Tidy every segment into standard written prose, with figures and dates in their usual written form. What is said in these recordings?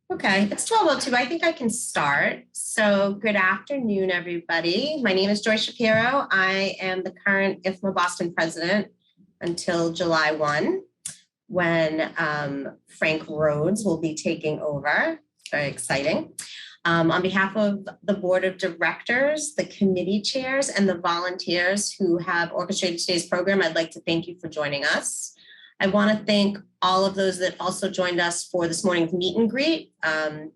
Okay, it's 12:02. I think I can start. So good afternoon, everybody. My name is Joy Shapiro. I am the current IFMA Boston president until July 1, when Frank Rhodes will be taking over. Very exciting. On behalf of the board of directors, the committee chairs, and the volunteers who have orchestrated today's program, I'd like to thank you for joining us. I want to thank all of those that also joined us for this morning's meet and greet.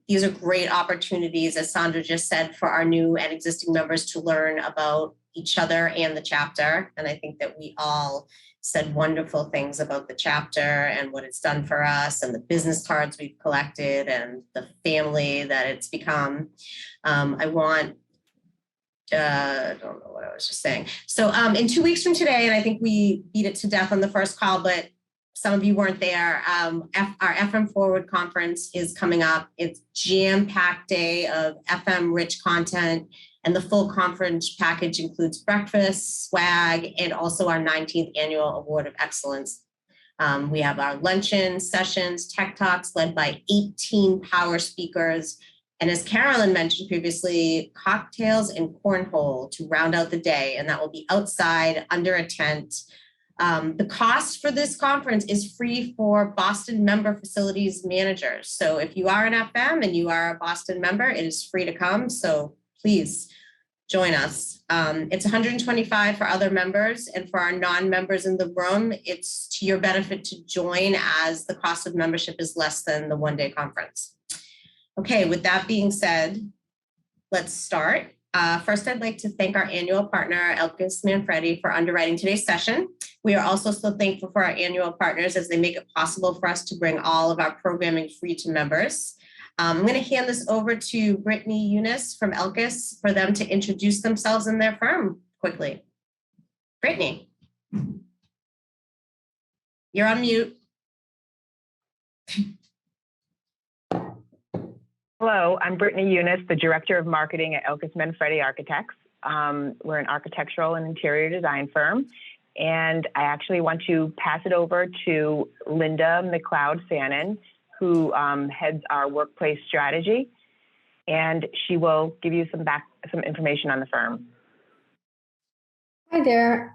These are great opportunities, as Sandra just said, for our new and existing members to learn about each other and the chapter. And I think that we all said wonderful things about the chapter and what it's done for us and the business cards we've collected and the family that it's become. I don't know what I was just saying. So in 2 weeks from today, and I think we beat it to death on the first call, but some of you weren't there. Our FM Forward conference is coming up. It's jam-packed day of FM rich content, and the full conference package includes breakfast, swag, and also our 19th annual Award of Excellence. We have our luncheon sessions, tech talks led by 18 power speakers. And as Carolyn mentioned previously, cocktails and cornhole to round out the day. And that will be outside under a tent. The cost for this conference is free for Boston member facilities managers. So if you are an FM and you are a Boston member, it is free to come. So please join us. It's $125 for other members, and for our non-members in the room, it's to your benefit to join, as the cost of membership is less than the one-day conference. Okay, with that being said, let's start. First, I'd like to thank our annual partner, Elkis Manfredi, for underwriting today's session. We are also so thankful for our annual partners, as they make it possible for us to bring all of our programming free to members. I'm going to hand this over to Brittany Eunice from Elkis for them to introduce themselves and their firm quickly. Brittany, you're on mute. Hello, I'm Brittany Eunice, the Director of Marketing at Elkis Manfredi Architects. We're an architectural and interior design firm, and I actually want to pass it over to Linda McLeod-Fannin, who heads our workplace strategy, and she will give you some information on the firm. Hi there.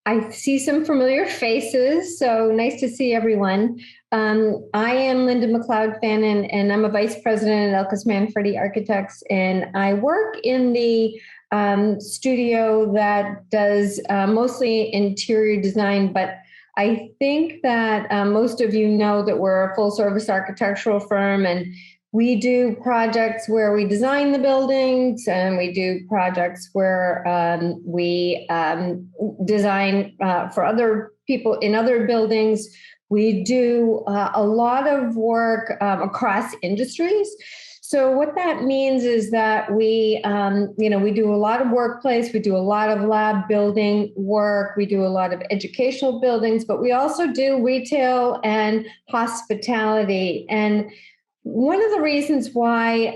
I see some familiar faces, so nice to see everyone. I am Linda McLeod-Fannin, and I'm a vice president at Elkis Manfredi Architects, and I work in the studio that does mostly interior design, but I think that most of you know that we're a full-service architectural firm, and we do projects where we design the buildings, and we do projects where we design for other people in other buildings. We do a lot of work across industries. So what that means is that we do a lot of workplace, we do a lot of lab building work, we do a lot of educational buildings, but we also do retail and hospitality. And one of the reasons why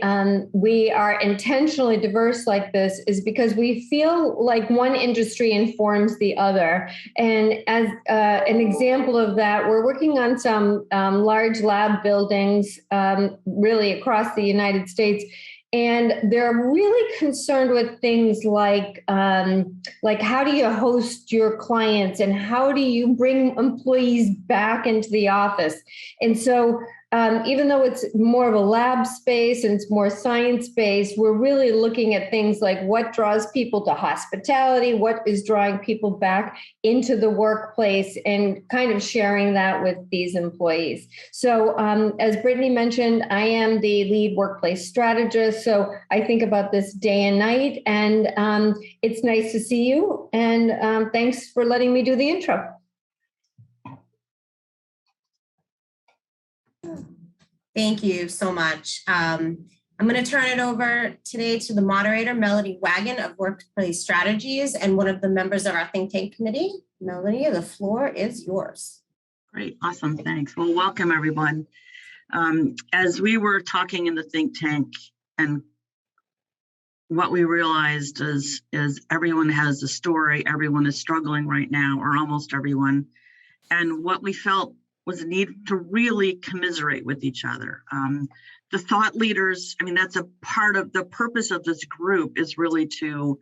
we are intentionally diverse like this is because we feel like one industry informs the other. And as an example of that, we're working on some large lab buildings really across the United States. And they're really concerned with things like how do you host your clients and how do you bring employees back into the office? And so even though it's more of a lab space and it's more science-based, we're really looking at things like what draws people to hospitality, what is drawing people back into the workplace, and kind of sharing that with these employees. So as Brittany mentioned, I am the lead workplace strategist. So I think about this day and night, and it's nice to see you. And thanks for letting me do the intro. Thank you so much. I'm going to turn it over today to the moderator, Melodee Wagen of Workplace Strategies, and one of the members of our think tank committee. Melodee, the floor is yours. Great, awesome, thanks. Well, welcome everyone. As we were talking in the think tank, and what we realized is everyone has a story, everyone is struggling right now, or almost everyone. And what we felt was a need to really commiserate with each other. The thought leaders, I mean, that's a part of the purpose of this group, is really to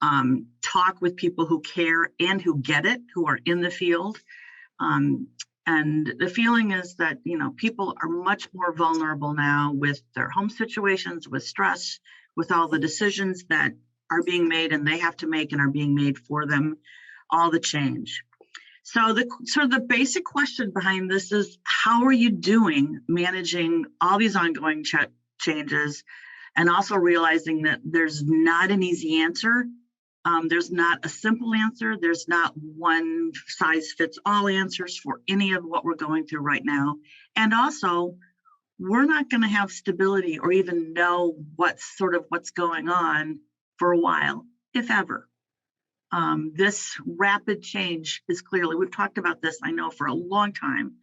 talk with people who care and who get it, who are in the field. And the feeling is that, people are much more vulnerable now with their home situations, with stress, with all the decisions that are being made and they have to make and are being made for them, all the change. So the basic question behind this is, how are you doing managing all these ongoing changes, and also realizing that there's not an easy answer. There's not a simple answer. There's not one size fits all answers for any of what we're going through right now. And also, we're not going to have stability or even know what's going on for a while, if ever. This rapid change is clearly, we've talked about this, I know, for a long time,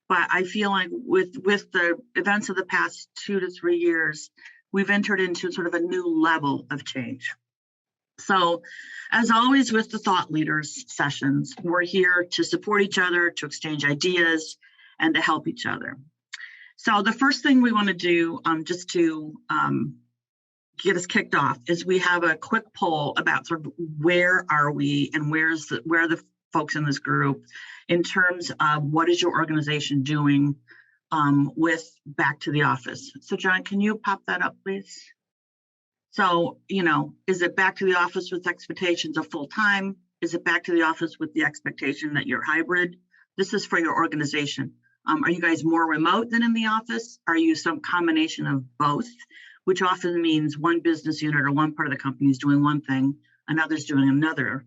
but I feel like with the events of the past 2 to 3 years, we've entered into sort of a new level of change. So, as always with the thought leaders sessions, we're here to support each other, to exchange ideas, and to help each other. So the first thing we want to do, just to get us kicked off, is we have a quick poll about sort of where are we and where are the folks in this group in terms of what is your organization doing with back to the office. So John, can you pop that up, please? So, is it back to the office with expectations of full time? Is it back to the office with the expectation that you're hybrid? This is for your organization. Are you guys more remote than in the office? Are you some combination of both? Which often means one business unit or one part of the company is doing one thing, another's doing another.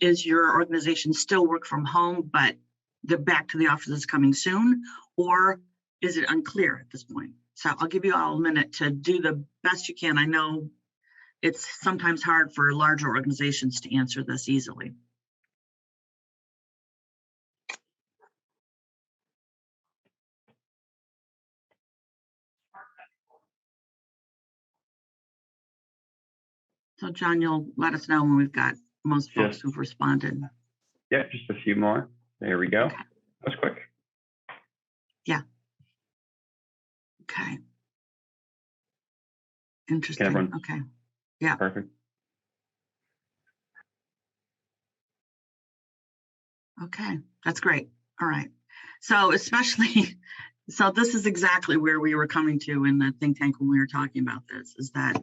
Is your organization still work from home, but the back to the office is coming soon? Or is it unclear at this point? So I'll give you all a minute to do the best you can. I know it's sometimes hard for larger organizations to answer this easily. So John, you'll let us know when we've got most folks who've responded. Yeah, just a few more. There we go. Okay. That was quick. Yeah. Okay. Interesting. Okay. Yeah. Perfect. Okay, that's great. All right. So this is exactly where we were coming to in the think tank when we were talking about this, is that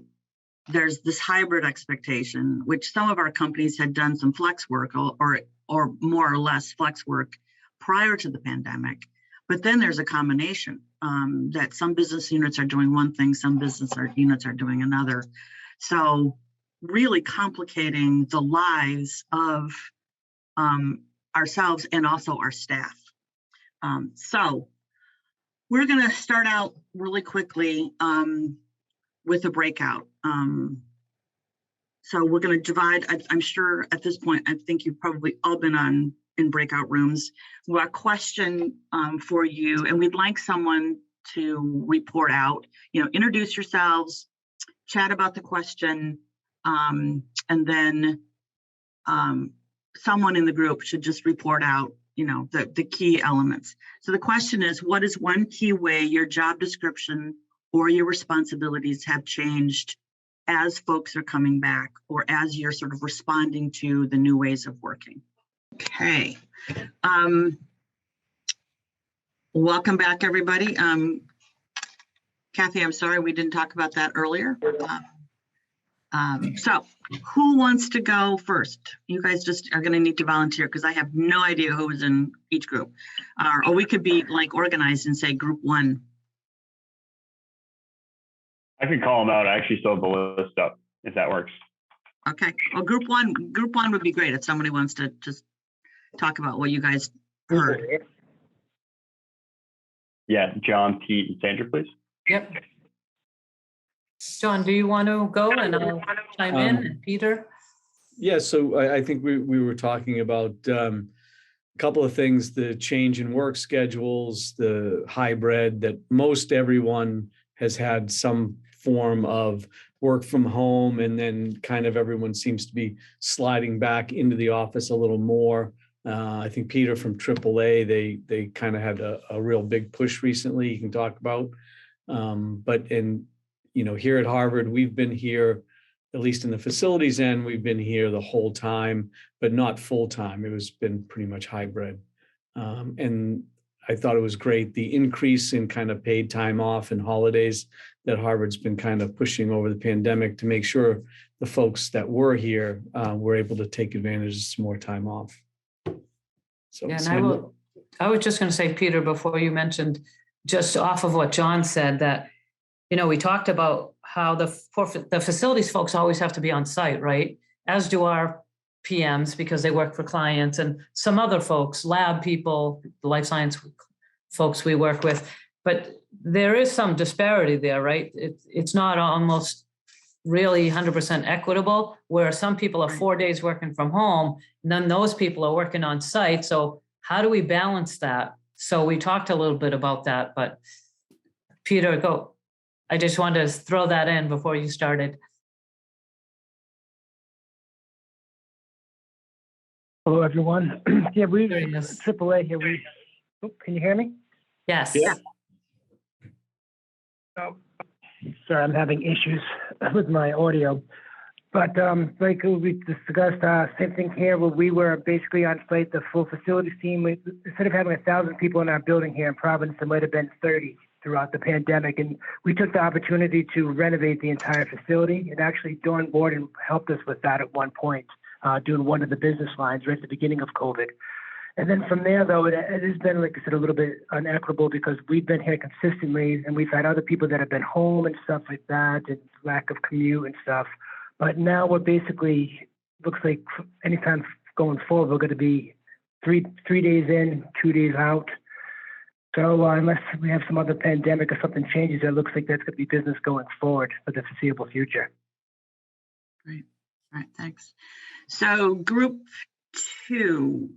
there's this hybrid expectation, which some of our companies had done some flex work or more or less flex work prior to the pandemic. But then there's a combination that some business units are doing one thing, some business units are doing another. So really complicating the lives of ourselves and also our staff. So we're going to start out really quickly with a breakout. So we're going to divide, I'm sure at this point, I think you've probably all been in breakout rooms. We'll have a question for you, and we'd like someone to report out, introduce yourselves, chat about the question, and then someone in the group should just report out, the key elements. So the question is, what is one key way your job description or your responsibilities have changed as folks are coming back, or as you're sort of responding to the new ways of working? Okay. Welcome back, everybody. Kathy, I'm sorry we didn't talk about that earlier. So who wants to go first? You guys just are going to need to volunteer, because I have no idea who is in each group. Or we could be like organized and say group one. I can call them out. I actually still have the list up, if that works. Okay. Well, group one would be great if somebody wants to just talk about what you guys heard. Yeah, John, Pete, and Sandra, please. Yep. John, do you want to go and I'll chime in, and Peter? Yeah, so I think we were talking about a couple of things: the change in work schedules, the hybrid, that most everyone has had some form of work from home, and then kind of everyone seems to be sliding back into the office a little more. I think Peter from AAA, they kind of had a real big push recently you can talk about. But here at Harvard, we've been here, at least in the facilities end, we've been here the whole time, but not full time. It was been pretty much hybrid. And I thought it was great, the increase in kind of paid time off and holidays that Harvard's been kind of pushing over the pandemic to make sure the folks that were here were able to take advantage of some more time off. So, Yeah, and I was just going to say, Peter, before you mentioned, just off of what John said, that, we talked about how the facilities folks always have to be on site, right? As do our PMs, because they work for clients, and some other folks, lab people, the life science folks we work with. But there is some disparity there, right? It's not almost really 100% equitable, where some people are 4 days working from home, and then those people are working on site. So how do we balance that? So we talked a little bit about that, but Peter, go. I just wanted to throw that in before you started. Hello, everyone. Yeah, There he is. AAA here. Can you hear me? Yes. Yeah. Oh, sorry, I'm having issues with my audio. But like we discussed, same thing here, where we were basically on site, the full facilities team. Instead of having 1,000 people in our building here in Providence, there might have been 30 throughout the pandemic. And we took the opportunity to renovate the entire facility. And actually, Dawn Borden helped us with that at one point, doing one of the business lines right at the beginning of COVID. And then from there, though, it has been, like I said, a little bit unequitable because we've been here consistently and we've had other people that have been home and stuff like that, and lack of commute and stuff. But now we're basically, looks like anytime going forward, we're going to be three days in, 2 days out. So unless we have some other pandemic or something changes, it looks like that's going to be business going forward for the foreseeable future. Great. All right, thanks. So group 2,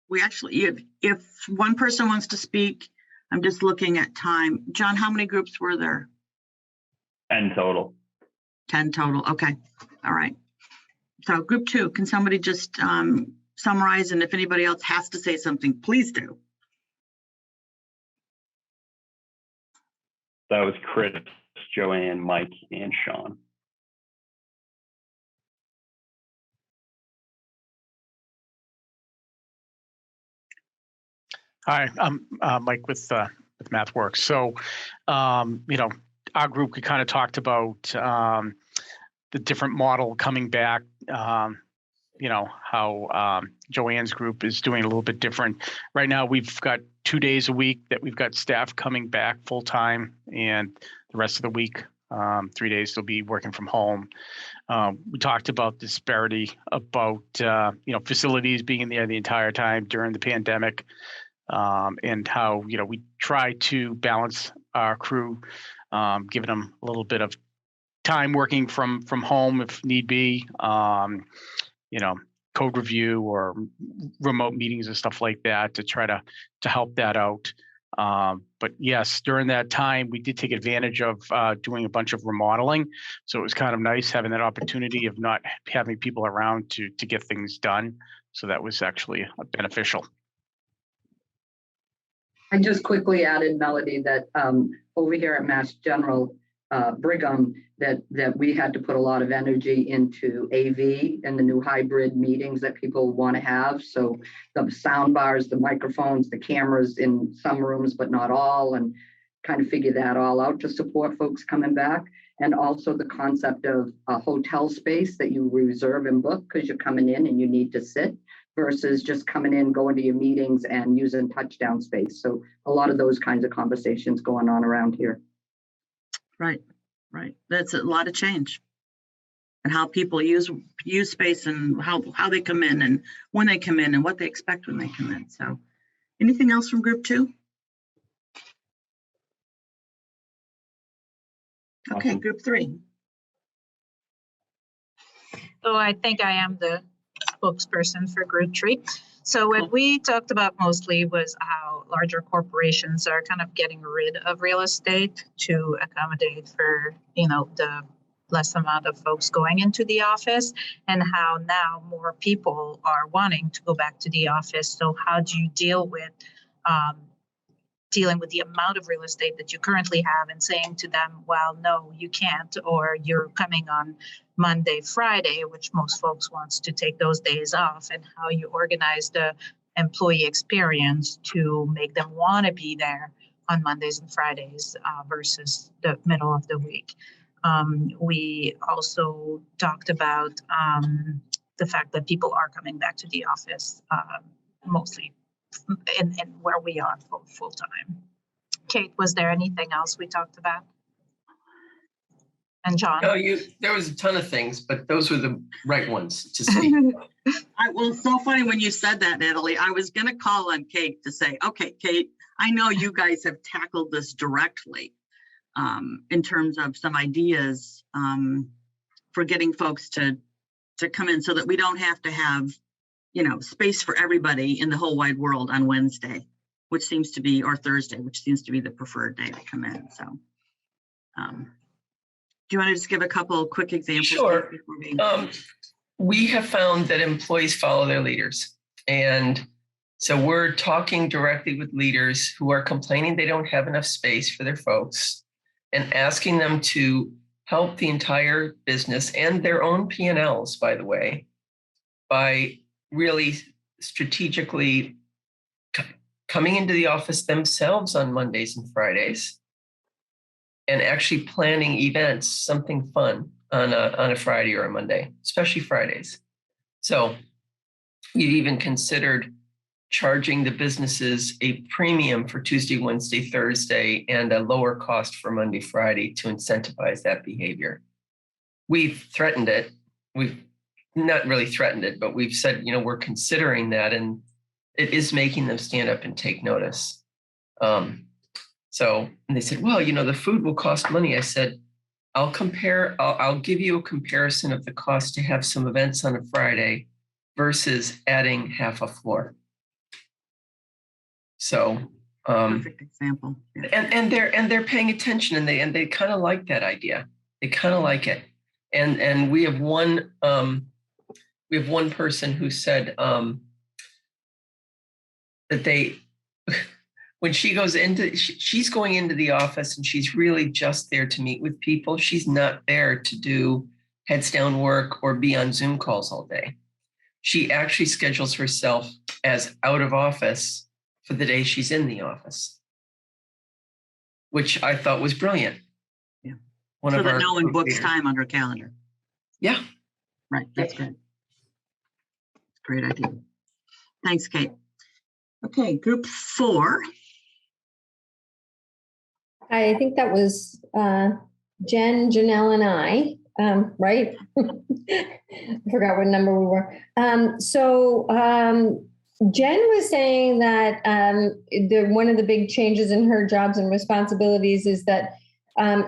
we actually, if one person wants to speak, I'm just looking at time. John, how many groups were there? 10 total. 10 total. Okay. All right. So group 2, can somebody just summarize? And if anybody else has to say something, please do. That was Chris, Joanne, Mike, and Sean. Hi, I'm Mike with MathWorks. So, our group, we kind of talked about the different model coming back. How Joanne's group is doing a little bit different. Right now, we've got 2 days a week that we've got staff coming back full time, and the rest of the week, 3 days they'll be working from home. We talked about disparity about facilities being in there the entire time during the pandemic. And how, we try to balance our crew, giving them a little bit of time working from home if need be, code review or remote meetings and stuff like that to try to help that out. But yes, during that time, we did take advantage of doing a bunch of remodeling. So it was kind of nice having that opportunity of not having people around to get things done. So that was actually beneficial. I just quickly added, Melodee, that over here at Mass General Brigham, that we had to put a lot of energy into AV and the new hybrid meetings that people want to have. So the sound bars, the microphones, the cameras in some rooms, but not all, and kind of figure that all out to support folks coming back. And also the concept of a hotel space that you reserve and book because you're coming in and you need to sit, versus just coming in, going to your meetings and using touchdown space. So a lot of those kinds of conversations going on around here. Right. That's a lot of change. And how people use space and how they come in and when they come in and what they expect when they come in. So anything else from group 2? Okay, group 3. So I think I am the spokesperson for Group 3. So what we talked about mostly was how larger corporations are kind of getting rid of real estate to accommodate for, the less amount of folks going into the office, and how now more people are wanting to go back to the office. So how do you deal with dealing with the amount of real estate that you currently have and saying to them, well, no, you can't, or you're coming on Monday, Friday, which most folks wants to take those days off, and how you organize the employee experience to make them want to be there on Mondays and Fridays versus the middle of the week. We also talked about the fact that people are coming back to the office mostly in where we are full time. Kate, was there anything else we talked about? And John? No, there was a ton of things, but those were the right ones to speak. Well, it's so funny when you said that, Natalie. I was going to call on Kate to say, okay, Kate, I know you guys have tackled this directly in terms of some ideas for getting folks to come in so that we don't have to have, space for everybody in the whole wide world on Wednesday, which seems to be, or Thursday, which seems to be the preferred day to come in. So do you want to just give a couple quick examples? Sure. We have found that employees follow their leaders. And so we're talking directly with leaders who are complaining they don't have enough space for their folks and asking them to help the entire business and their own P&Ls, by the way, by really strategically coming into the office themselves on Mondays and Fridays and actually planning events, something fun on a Friday or a Monday, especially Fridays. So you even considered charging the businesses a premium for Tuesday, Wednesday, Thursday, and a lower cost for Monday, Friday to incentivize that behavior. We've threatened it. We've not really threatened it, but we've said, we're considering that, and it is making them stand up and take notice. And they said, well, the food will cost money. I said, I'll give you a comparison of the cost to have some events on a Friday versus adding half a floor. So perfect example. Yeah. And they're paying attention, and they kind of like that idea. They kind of like it. And we have one person who said that when she goes she's going into the office and she's really just there to meet with people. She's not there to do heads down work or be on Zoom calls all day. She actually schedules herself as out of office for the day she's in the office, which I thought was brilliant. Yeah. So that no one books time on her calendar. Yeah. Right. That's good. Great idea. Thanks, Kate. Okay, group 4. I think that was Jen, Janelle, and I, right? I forgot what number we were. Jen was saying that one of the big changes in her jobs and responsibilities is that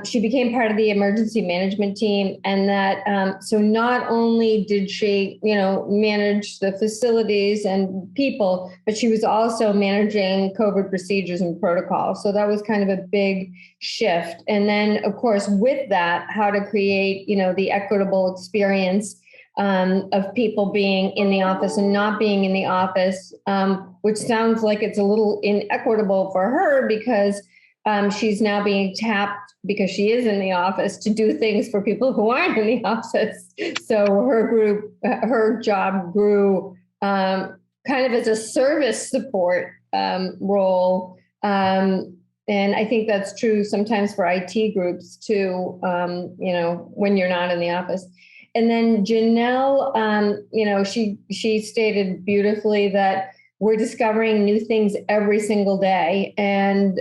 she became part of the emergency management team, and that so not only did she, manage the facilities and people, but she was also managing COVID procedures and protocols. So that was kind of a big shift. And then, of course, with that, how to create, the equitable experience of people being in the office and not being in the office, which sounds like it's a little inequitable for her because she's now being tapped because she is in the office to do things for people who aren't in the office. So her job grew kind of as a service support role. And I think that's true sometimes for IT groups too, when you're not in the office. And then Janelle, she stated beautifully that we're discovering new things every single day. And,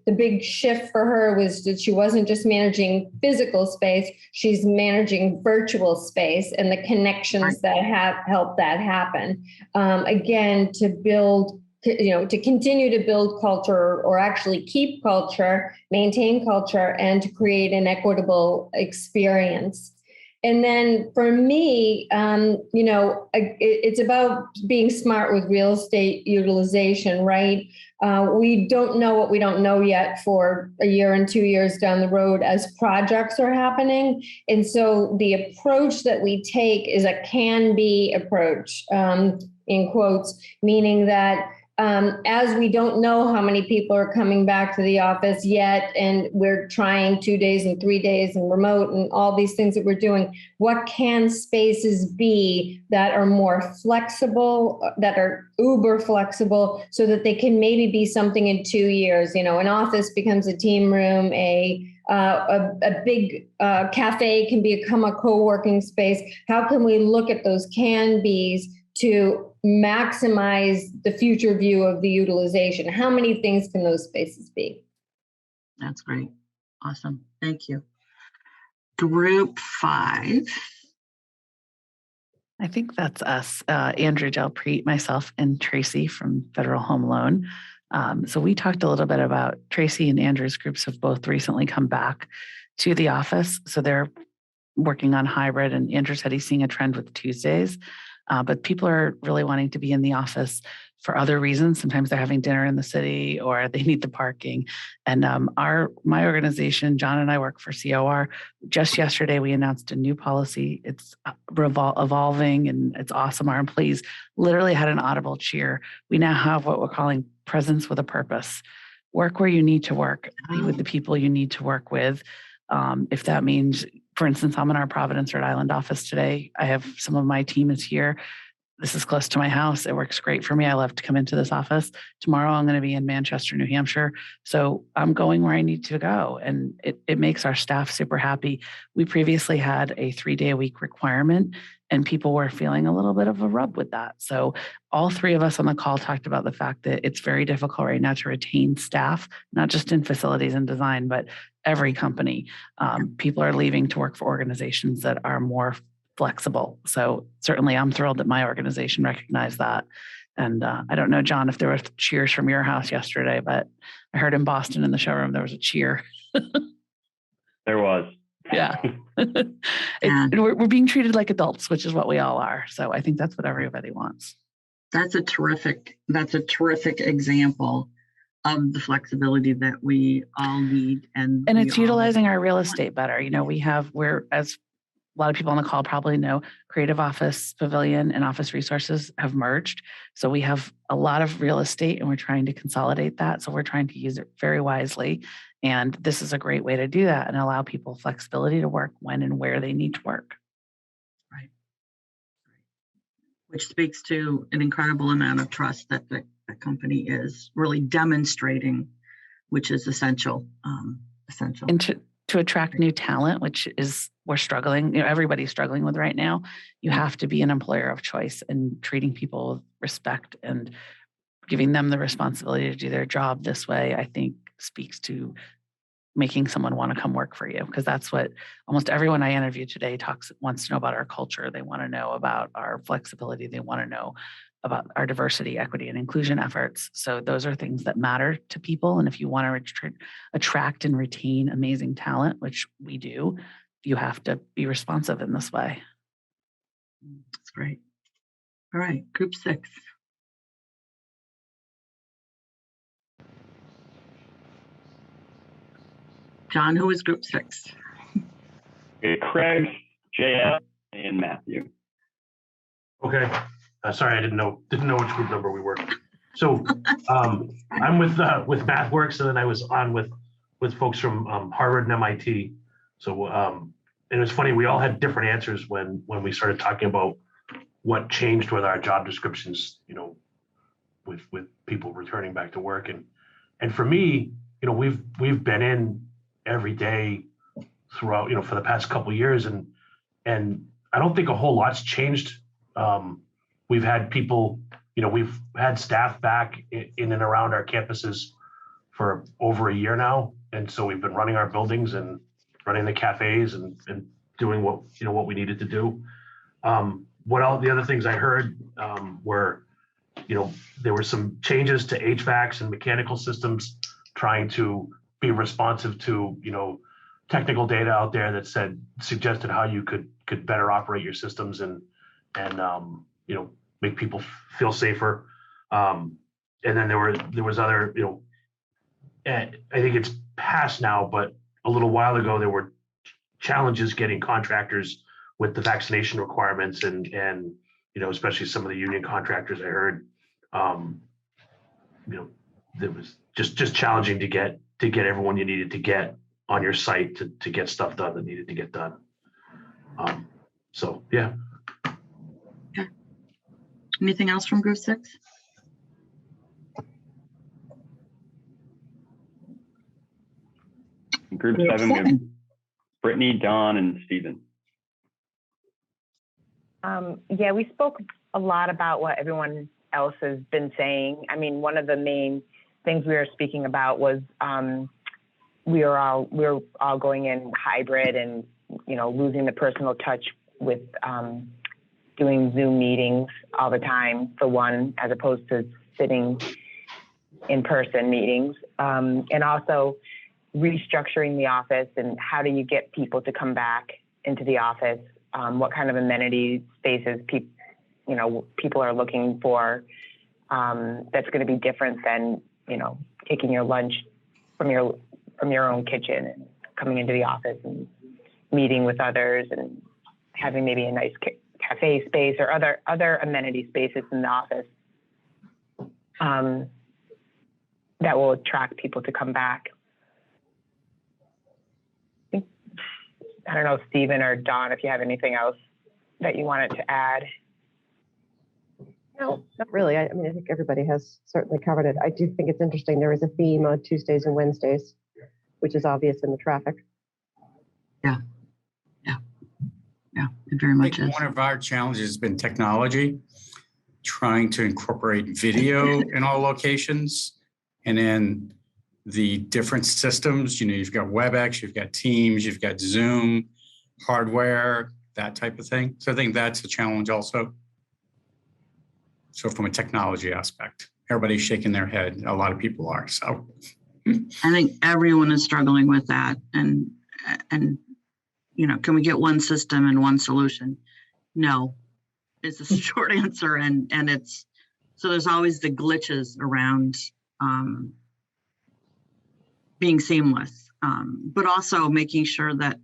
the big shift for her was that she wasn't just managing physical space, she's managing virtual space and the connections that have helped that happen. Again, to build, to continue to build culture, or actually keep culture, maintain culture, and to create an equitable experience. And then for me, it's about being smart with real estate utilization, right? We don't know what we don't know yet for a year and 2 years down the road as projects are happening. And so the approach that we take is a can-be approach, in quotes, meaning that as we don't know how many people are coming back to the office yet, and we're trying 2 days and 3 days and remote and all these things that we're doing, what can spaces be that are more flexible, that are uber flexible, so that they can maybe be something in 2 years? You know, an office becomes a team room, a big cafe can become a co-working space. How can we look at those can-be's to maximize the future view of the utilization? How many things can those spaces be? That's great. Awesome. Thank you. Group 5. I think that's us, Andrew Delpreet, myself, and Tracy from Federal Home Loan. So we talked a little bit about Tracy and Andrew's groups have both recently come back to the office. So they're working on hybrid, and Andrew said he's seeing a trend with Tuesdays. But people are really wanting to be in the office for other reasons. Sometimes they're having dinner in the city or they need the parking. And my organization, John and I work for COR. Just yesterday, we announced a new policy. It's evolving and it's awesome. Our employees literally had an audible cheer. We now have what we're calling presence with a purpose. Work where you need to work, be with the people you need to work with. If that means, for instance, I'm in our Providence, Rhode Island office today. I have some of my team is here. This is close to my house. It works great for me. I love to come into this office. Tomorrow, I'm going to be in Manchester, New Hampshire. So I'm going where I need to go. And it makes our staff super happy. We previously had a 3-day-a-week requirement, and people were feeling a little bit of a rub with that. So all 3 of us on the call talked about the fact that it's very difficult right now to retain staff, not just in facilities and design, but every company. People are leaving to work for organizations that are more flexible. So certainly I'm thrilled that my organization recognized that. And I don't know, John, if there were cheers from your house yesterday, but I heard in Boston in the showroom, there was a cheer. There was. Yeah. We're being treated like adults, which is what we all are. So I think that's what everybody wants. That's a terrific example of the flexibility that we all need. And it's utilizing our real estate better. You know, we're, as a lot of people on the call probably know, Creative Office Pavilion and Office Resources have merged. So we have a lot of real estate and we're trying to consolidate that. So we're trying to use it very wisely. And this is a great way to do that and allow people flexibility to work when and where they need to work. Right. Which speaks to an incredible amount of trust that the company is really demonstrating, which is essential. And to attract new talent, which is we're struggling, everybody's struggling with right now. You have to be an employer of choice, and treating people with respect and giving them the responsibility to do their job this way, I think speaks to making someone want to come work for you, because that's what almost everyone I interviewed today wants to know about our culture. They want to know about our flexibility. They want to know about our diversity, equity, and inclusion efforts. So those are things that matter to people. And if you want to attract and retain amazing talent, which we do, you have to be responsive in this way. That's great. All right, group 6. John, who is group 6? Okay, Craig, JF, and Matthew. Okay. Sorry, I didn't know which group number we were. So I'm with MathWorks, and then I was on with folks from Harvard and MIT. So and it was funny, we all had different answers when we started talking about what changed with our job descriptions, with people returning back to work. And for me, we've been in every day throughout, for the past couple of years, and I don't think a whole lot's changed. We've had people, we've had staff back in and around our campuses for over a year now. And so we've been running our buildings and running the cafes and doing what we needed to do. The other things I heard were, there were some changes to HVACs and mechanical systems, trying to be responsive to, technical data out there that suggested how you could better operate your systems and make people feel safer. and then there was other, and I think it's passed now, but a little while ago, there were challenges getting contractors with the vaccination requirements and especially some of the union contractors I heard, it was just challenging to get everyone you needed to get on your site to get stuff done that needed to get done. So yeah. Okay. Anything else from Group 6? Group 7, we have Brittany, Don, and Stephen. Yeah, we spoke a lot about what everyone else has been saying. I mean, one of the main things we were speaking about was we were all going in hybrid and losing the personal touch with doing Zoom meetings all the time for one, as opposed to sitting in person meetings, and also restructuring the office and how do you get people to come back into the office? What kind of amenity spaces people are looking for that's going to be different than taking your lunch from your own kitchen and coming into the office and meeting with others and having maybe a nice cafe space or other amenity spaces in the office that will attract people to come back. I don't know, Stephen or Don, if you have anything else that you wanted to add. No, not really. I mean, I think everybody has certainly covered it. I do think it's interesting. There is a theme on Tuesdays and Wednesdays, which is obvious in the traffic. Yeah, it very much is. One of our challenges has been technology, trying to incorporate video in all locations, and then the different systems. You've got WebEx, you've got Teams, you've got Zoom, hardware, that type of thing. So I think that's a challenge also. So from a technology aspect, everybody's shaking their head. A lot of people are. So I think everyone is struggling with that. And can we get one system and one solution? No, it's a short answer. And it's, so there's always the glitches around being seamless, but also making sure that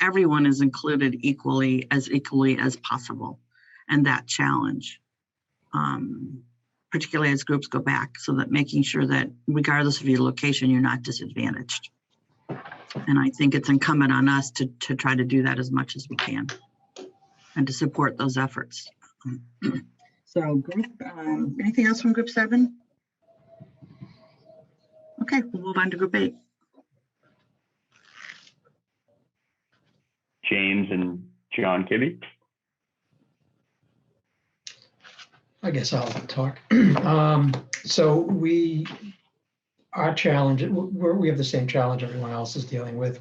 everyone is included equally as possible, and that challenge, particularly as groups go back, so that making sure that regardless of your location, you're not disadvantaged. And I think it's incumbent on us to try to do that as much as we can and to support those efforts. So group, anything else from Group 7? Okay, we'll move on to Group 8. James and John Kibbe. I guess I'll talk. So our challenge, we have the same challenge everyone else is dealing with.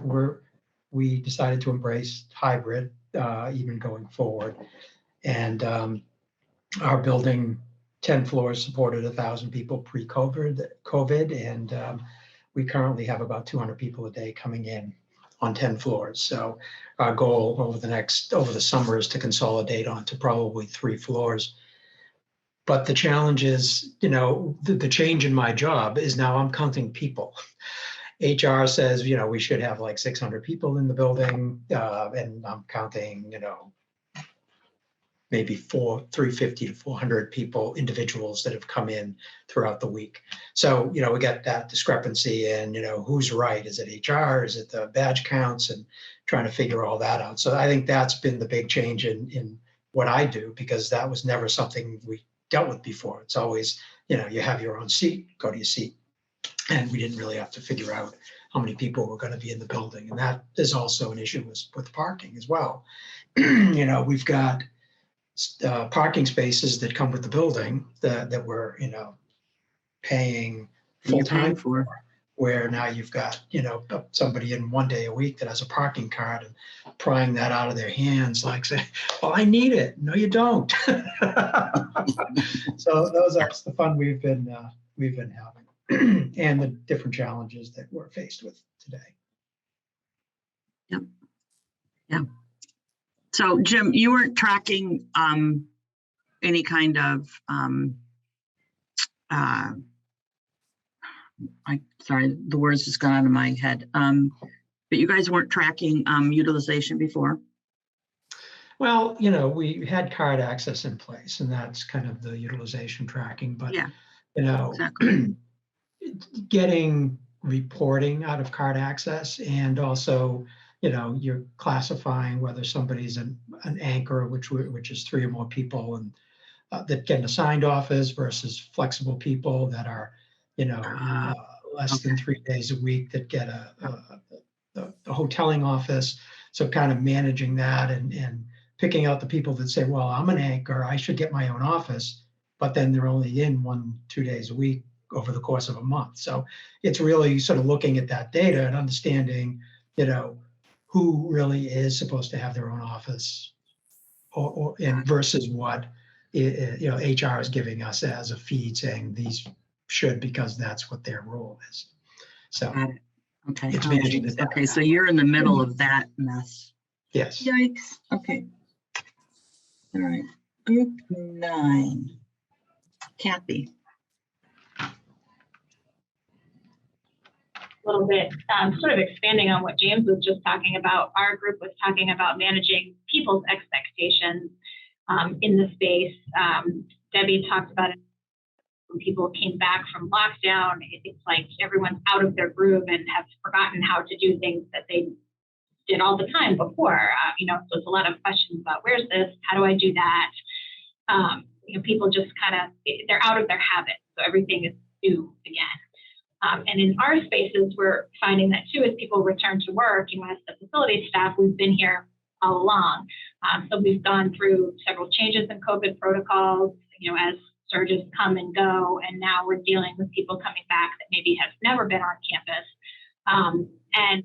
We decided to embrace hybrid, even going forward. And our building, 10 floors, supported 1,000 people pre-COVID, and we currently have about 200 people a day coming in on 10 floors. So our goal over the summer is to consolidate onto probably 3 floors. But the challenge is, the change in my job is now I'm counting people. HR says, we should have like 600 people in the building, and I'm counting, maybe 350 to 400 people, individuals that have come in throughout the week. So, we get that discrepancy in, who's right? Is it HR? Is it the badge counts? And trying to figure all that out. So I think that's been the big change in what I do, because that was never something we dealt with before. It's always, you have your own seat, go to your seat. And we didn't really have to figure out how many people were going to be in the building. And that is also an issue with parking as well. We've got parking spaces that come with the building that we're, paying full time for, where now you've got, somebody in one day a week that has a parking card and prying that out of their hands, like saying, well, I need it. No, you don't. So that's the fun we've been having and the different challenges that we're faced with today. Yep. Yeah. So Jim, you weren't tracking any kind of sorry, the words just gone out of my head. But you guys weren't tracking utilization before? Well, you know, we had card access in place, and that's kind of the utilization tracking, but, Yeah, you know, exactly. getting reporting out of card access, and also, you know, you're classifying whether somebody's an anchor, which is 3 or more people, and that get an assigned office versus flexible people that are, you know, less than 3 days a week that get the hoteling office. So kind of managing that and picking out the people that say, well, I'm an anchor, I should get my own office, but then they're only in 1-2 days a week over the course of a month. So it's really sort of looking at that data and understanding, you know, who really is supposed to have their own office, and versus what you know HR is giving us as a feed, saying these should, because that's what their role is. So okay, it's managing the data. Okay, so you're in the middle of that mess. Yes. Yikes. Okay. All right. Group 9. Kathy. Little bit, sort of expanding on what James was just talking about. Our group was talking about managing people's expectations in the space. Debbie talked about it when people came back from lockdown. It's like everyone's out of their groove and have forgotten how to do things that they did all the time before. You know, so it's a lot of questions about where's this, how do I do that? You know, people just kind of, they're out of their habits, so everything is new again. And in our spaces, we're finding that too, as people return to work, you know, as the facility staff, we've been here all along. So we've gone through several changes in COVID protocols, you know, as surges come and go, and now we're dealing with people coming back that maybe have never been on campus, and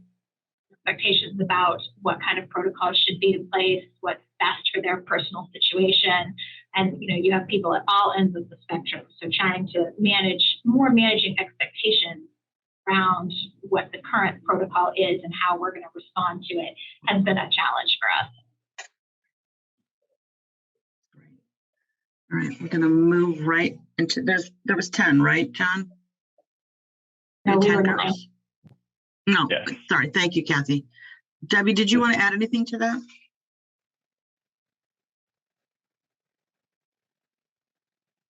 expectations about what kind of protocols should be in place, what's best for their personal situation. And, you know, you have people at all ends of the spectrum. So trying to managing expectations around what the current protocol is and how we're going to respond to it has been a challenge for us. All right, we're going to move right into, there was 10, right, John? No, we 10 were girls. No, sorry. Thank you, Kathy. Debbie, did you want to add anything to that?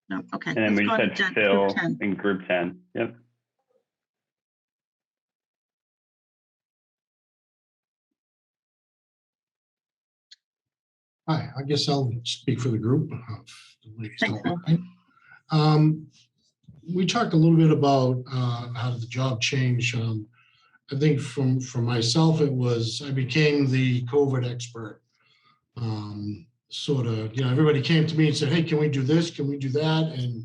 No, okay. And then we Let's go just had to Phil group 10. in group 10. Yep. Hi, I guess I'll speak for the group. We talked a little bit about how the job changed. I think from myself, it was I became the COVID expert. Sort of, you know, everybody came to me and said, hey, can we do this? Can we do that? And,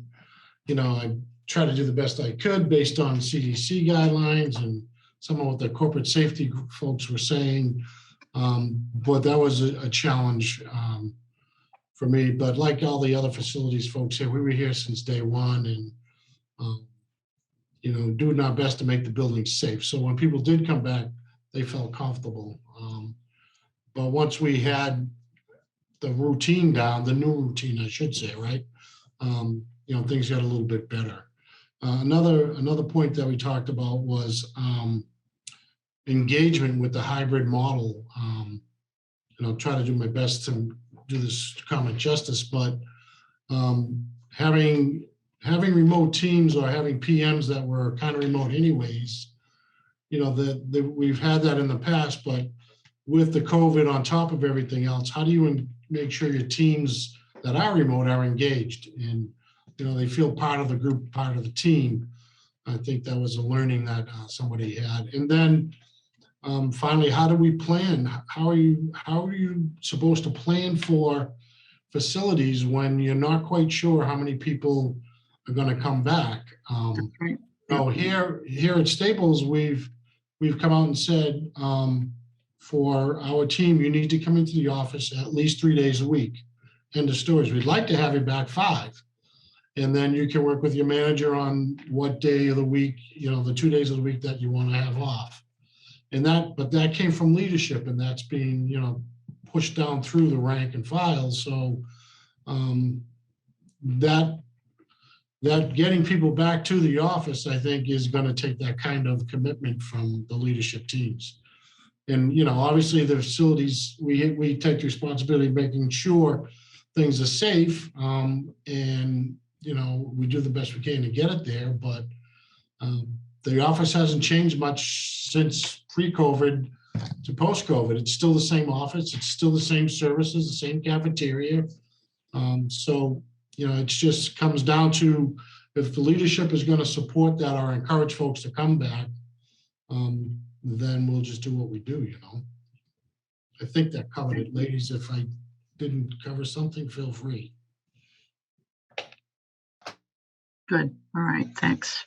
you know, I tried to do the best I could based on CDC guidelines and some of what the corporate safety folks were saying. But that was a challenge for me. But like all the other facilities folks here, we were here since day one and, you know, doing our best to make the building safe. So when people did come back, they felt comfortable. But once we had the routine down, the new routine, I should say, right? You know, things got a little bit better. Another point that we talked about was engagement with the hybrid model. You know, try to do my best to do this to common justice, but having remote teams or having PMs that were kind of remote anyways, you know, we've had that in the past, but with the COVID on top of everything else, how do you make sure your teams that are remote are engaged and, you know, they feel part of the group, part of the team? I think that was a learning that somebody had. And then finally, how do we plan? How are you supposed to plan for facilities when you're not quite sure how many people are going to come back? You know, here at Staples, we've come out and said, for our team, you need to come into the office at least 3 days a week. End of stories. We'd like to have you back 5. And then you can work with your manager on what day of the week, you know, the 2 days of the week that you want to have off. But that came from leadership, and that's being, you know, pushed down through the rank and file. So that that getting people back to the office, I think, is going to take that kind of commitment from the leadership teams. And, obviously the facilities, we take the responsibility of making sure things are safe. And, we do the best we can to get it there, but the office hasn't changed much since pre-COVID to post-COVID. It's still the same office. It's still the same services, the same cafeteria. So, it just comes down to if the leadership is going to support that or encourage folks to come back, then we'll just do what we do, I think that covered it. Ladies, if I didn't cover something, feel free. Good. All right. Thanks.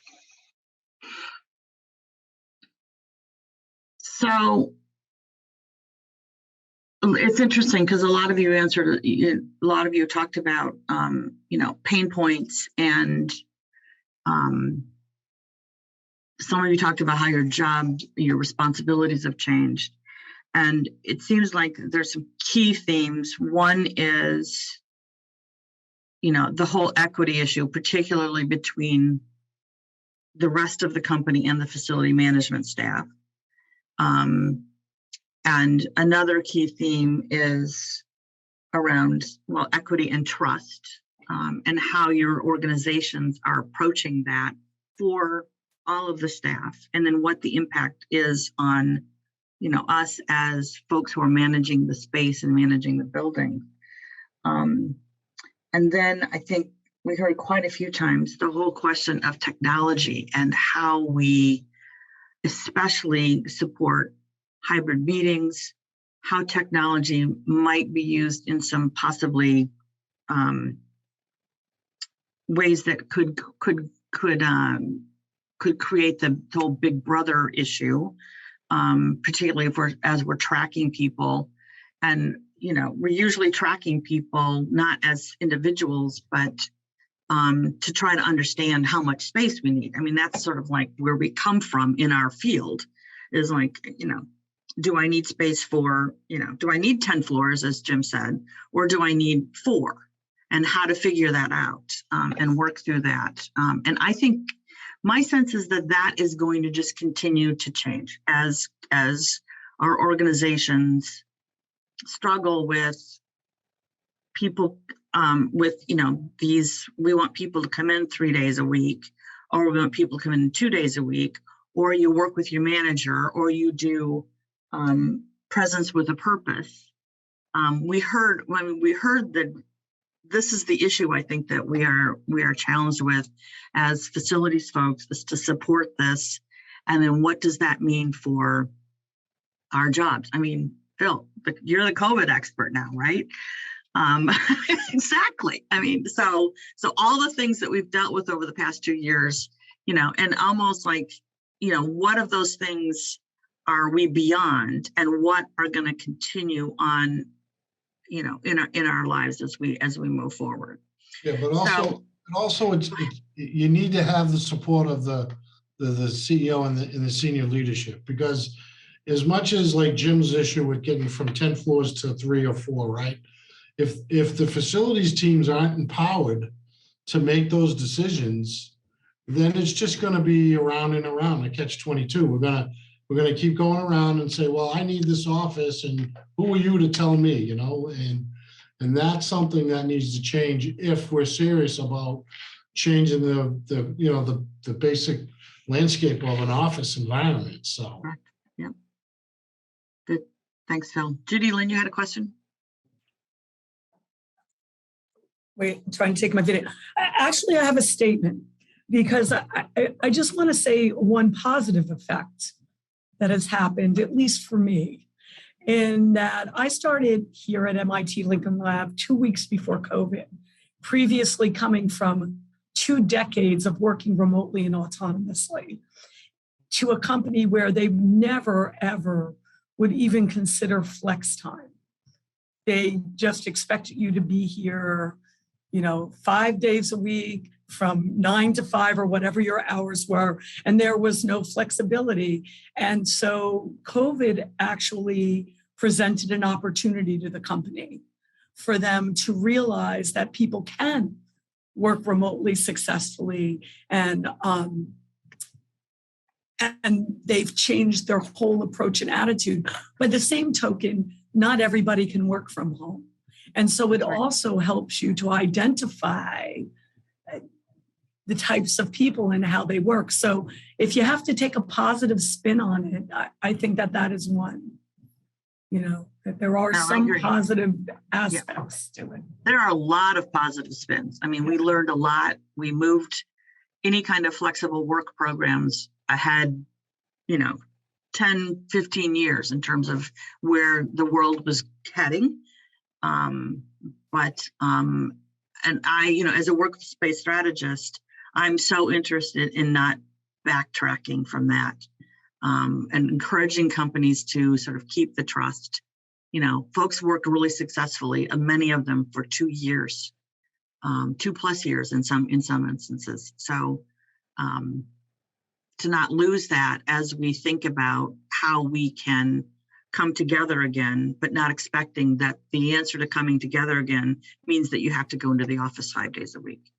So it's interesting because a lot of you talked about, pain points, and some of you talked about how your responsibilities have changed. And it seems like there's some key themes. One is, the whole equity issue, particularly between the rest of the company and the facility management staff. And another key theme is around, equity and trust, and how your organizations are approaching that for all of the staff, and then what the impact is on, us as folks who are managing the space and managing the building. And then I think we heard quite a few times the whole question of technology and how we especially support hybrid meetings, how technology might be used in some possibly ways that could create the whole big brother issue, particularly as we're tracking people. And we're usually tracking people not as individuals, but to try to understand how much space we need. I mean, that's sort of like where we come from in our field, is like, do I need space for, do I need 10 floors, as Jim said, or do I need 4? And how to figure that out and work through that. And I think my sense is that is going to just continue to change as our organizations struggle with people with, we want people to come in 3 days a week, or we want people to come in 2 days a week, or you work with your manager, or you do presence with a purpose. We heard that this is the issue I think that we are challenged with as facilities folks, is to support this. And then what does that mean for our jobs? I mean, Phil, you're the COVID expert now, right? Exactly. I mean, so all the things that we've dealt with over the past 2 years, and almost like, what of those things are we beyond, and what are going to continue on, in our lives as we move forward. Yeah, but also it's you need to have the support of the CEO and the senior leadership, because as much as like Jim's issue with getting from 10 floors to 3 or 4, right? If the facilities teams aren't empowered to make those decisions, then it's just going to be around and around, a catch-22. We're gonna keep going around and say, well, I need this office, and who are you to tell me, and that's something that needs to change if we're serious about changing the basic landscape of an office environment. So, yeah, good. Thanks, Phil. Judy Lynn, you had a question? Wait, I'm trying to take my video. Actually, I have a statement, because I just want to say one positive effect that has happened, at least for me, in that I started here at MIT Lincoln Lab 2 weeks before COVID, previously coming from 2 decades of working remotely and autonomously, to a company where they never, ever would even consider flex time. They just expected you to be here, 5 days a week, from 9 to 5 or whatever your hours were, and there was no flexibility. And so COVID actually presented an opportunity to the company for them to realize that people can work remotely successfully, and they've changed their whole approach and attitude. By the same token, not everybody can work from home. And so it also helps you to identify the types of people and how they work. So if you have to take a positive spin on it, I think that is one, that there are some positive aspects to it. There are a lot of positive spins. I mean, we learned a lot. We moved any kind of flexible work programs ahead, 10, 15 years in terms of where the world was heading. And I, as a workspace strategist, I'm so interested in not backtracking from that, and encouraging companies to sort of keep the trust. Folks worked really successfully, many of them for 2 years, 2+ years in some instances. So to not lose that as we think about how we can come together again, but not expecting that the answer to coming together again means that you have to go into the office 5 days a week.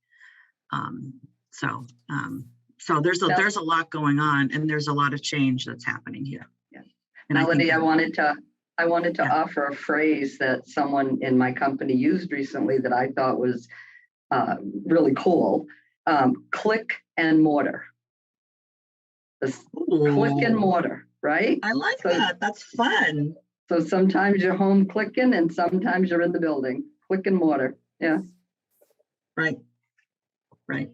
So there's a lot going on, and there's a lot of change that's happening here. Yeah. And Melodee, I wanted to offer a phrase that someone in my company used recently that I thought was really cool. Click and mortar. Click and mortar, right? I like that. That's fun. So sometimes you're home clicking and sometimes you're in the building. Click and mortar. Yeah. Right.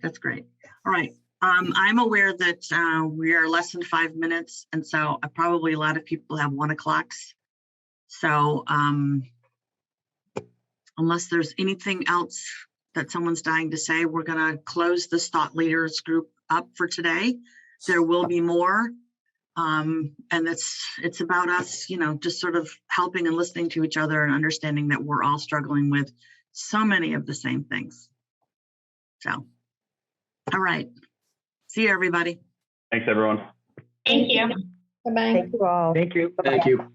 That's great. All right. I'm aware that we are less than 5 minutes. And so probably a lot of people have 1 o'clocks. So unless there's anything else that someone's dying to say, we're going to close this thought leaders group up for today. There will be more. And it's about us, just sort of helping and listening to each other and understanding that we're all struggling with so many of the same things. So, all right. See you, everybody. Thanks, everyone. Thank you. Bye-bye. Thank you all. Thank you. Thank you.